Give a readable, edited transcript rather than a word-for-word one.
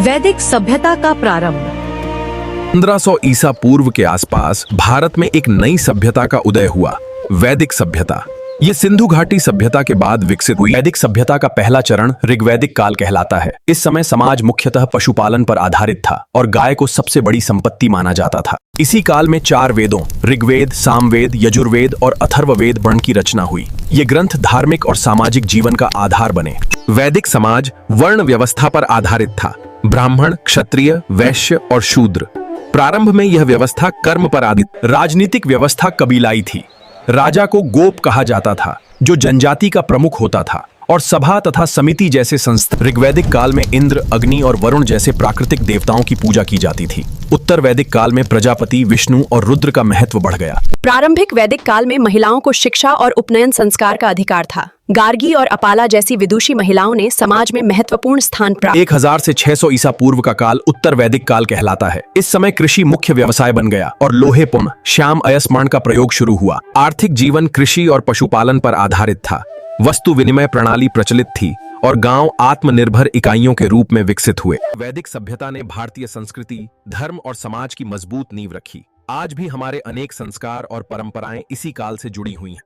वैदिक सभ्यता का प्रारंभ। 1500 ईसा पूर्व के आसपास भारत में एक नई सभ्यता का उदय हुआ, वैदिक सभ्यता। ये सिंधु घाटी सभ्यता के बाद विकसित हुई। वैदिक सभ्यता का पहला चरण ऋग्वैदिक काल कहलाता है। इस समय समाज मुख्यतः पशुपालन पर आधारित था और गाय को सबसे बड़ी संपत्ति माना जाता था। इसी काल में 4 वेदों ऋग्वेद, सामवेद, यजुर्वेद और अथर्ववेद वर्ण की रचना हुई। ये ग्रंथ धार्मिक और सामाजिक जीवन का आधार बने। वैदिक समाज वर्ण व्यवस्था पर आधारित था, ब्राह्मण, क्षत्रिय, वैश्य और शूद्र। प्रारंभ में यह व्यवस्था कर्म पर आधारित। राजनीतिक व्यवस्था कबीलाई थी। राजा को गोप कहा जाता था, जो जनजाति का प्रमुख होता था, और सभा तथा समिति जैसे संस्था। ऋग्वैदिक काल में इंद्र, अग्नि और वरुण जैसे प्राकृतिक देवताओं की पूजा की जाती थी। उत्तर वैदिक काल में प्रजापति, विष्णु और रुद्र का महत्व बढ़ गया। प्रारंभिक वैदिक काल में महिलाओं को शिक्षा और उपनयन संस्कार का अधिकार था। गार्गी और अपाला जैसी विदुषी महिलाओं ने समाज में महत्वपूर्ण स्थान प्राप्त। 1000 से 600 ईसा पूर्व का काल उत्तर वैदिक काल कहलाता है। इस समय कृषि मुख्य व्यवसाय बन गया और लोहे, पुन, श्याम, अयस्मरण का प्रयोग शुरू हुआ। आर्थिक जीवन कृषि और पशुपालन पर आधारित था। वस्तु विनिमय प्रणाली प्रचलित थी और गांव आत्मनिर्भर इकाइयों के रूप में विकसित हुए। वैदिक सभ्यता ने भारतीय संस्कृति, धर्म और समाज की मजबूत नींव रखी। आज भी हमारे अनेक संस्कार और परंपराएं इसी काल से जुड़ी हुई हैं।